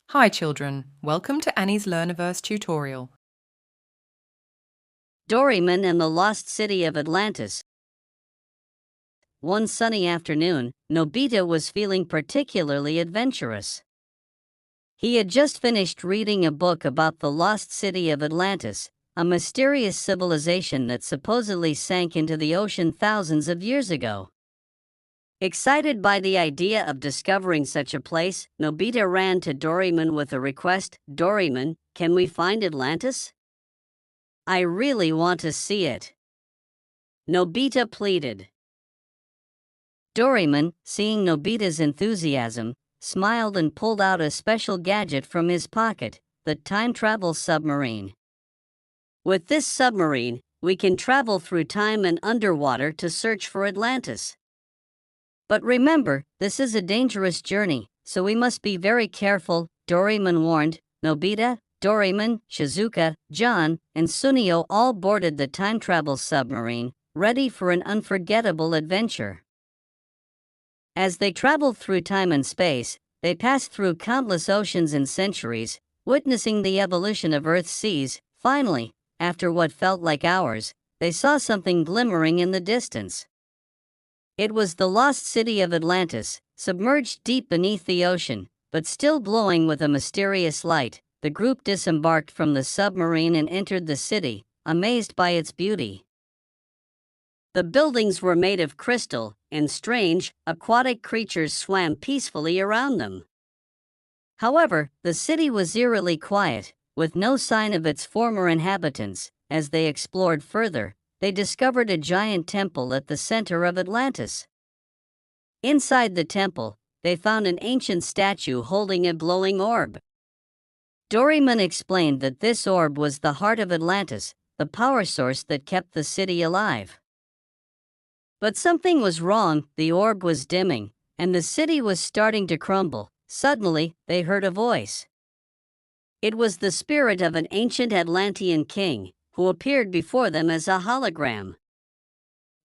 Hi children, welcome to Annie's Learniverse tutorial. Doraemon and the Lost City of Atlantis. One sunny afternoon, Nobita was feeling particularly adventurous. He had just finished reading a book about the lost city of Atlantis, a mysterious civilization that supposedly sank into the ocean thousands of years ago. Excited by the idea of discovering such a place, Nobita ran to Doraemon with a request. "Doraemon, can we find Atlantis? I really want to see it," Nobita pleaded. Doraemon, seeing Nobita's enthusiasm, smiled and pulled out a special gadget from his pocket, the time travel submarine. "With this submarine, we can travel through time and underwater to search for Atlantis. But remember, this is a dangerous journey, so we must be very careful," Doraemon warned. Nobita, Doraemon, Shizuka, John, and Sunio all boarded the time travel submarine, ready for an unforgettable adventure. As they traveled through time and space, they passed through countless oceans and centuries, witnessing the evolution of Earth's seas. Finally, after what felt like hours, they saw something glimmering in the distance. It was the lost city of Atlantis, submerged deep beneath the ocean, but still glowing with a mysterious light. The group disembarked from the submarine and entered the city, amazed by its beauty. The buildings were made of crystal, and strange, aquatic creatures swam peacefully around them. However, the city was eerily quiet, with no sign of its former inhabitants. As they explored further, they discovered a giant temple at the center of Atlantis. Inside the temple, they found an ancient statue holding a glowing orb. Doraemon explained that this orb was the heart of Atlantis, the power source that kept the city alive. But something was wrong. The orb was dimming, and the city was starting to crumble. Suddenly, they heard a voice. It was the spirit of an ancient Atlantean king, who appeared before them as a hologram.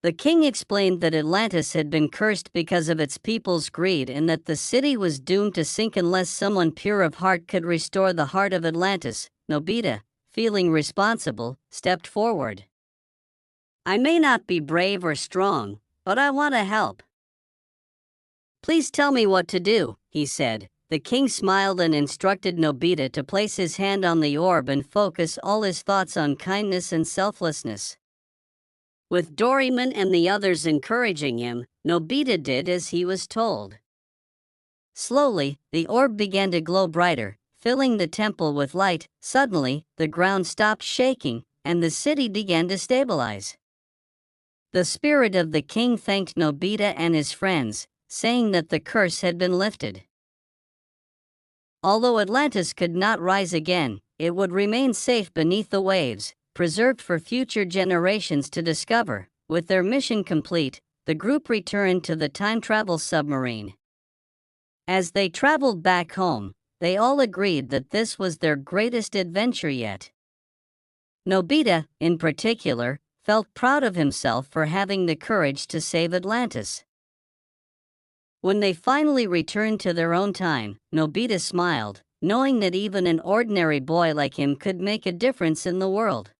The king explained that Atlantis had been cursed because of its people's greed and that the city was doomed to sink unless someone pure of heart could restore the heart of Atlantis. Nobita, feeling responsible, stepped forward. "I may not be brave or strong, but I want to help. Please tell me what to do," he said. The king smiled and instructed Nobita to place his hand on the orb and focus all his thoughts on kindness and selflessness. With Doraemon and the others encouraging him, Nobita did as he was told. Slowly, the orb began to glow brighter, filling the temple with light. Suddenly, the ground stopped shaking, and the city began to stabilize. The spirit of the king thanked Nobita and his friends, saying that the curse had been lifted. Although Atlantis could not rise again, it would remain safe beneath the waves, preserved for future generations to discover. With their mission complete, the group returned to the time travel submarine. As they traveled back home, they all agreed that this was their greatest adventure yet. Nobita, in particular, felt proud of himself for having the courage to save Atlantis. When they finally returned to their own time, Nobita smiled, knowing that even an ordinary boy like him could make a difference in the world.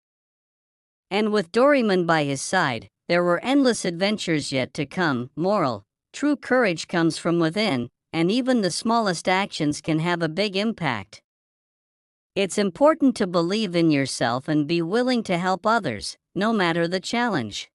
And with Doraemon by his side, there were endless adventures yet to come. Moral: true courage comes from within, and even the smallest actions can have a big impact. It's important to believe in yourself and be willing to help others, no matter the challenge.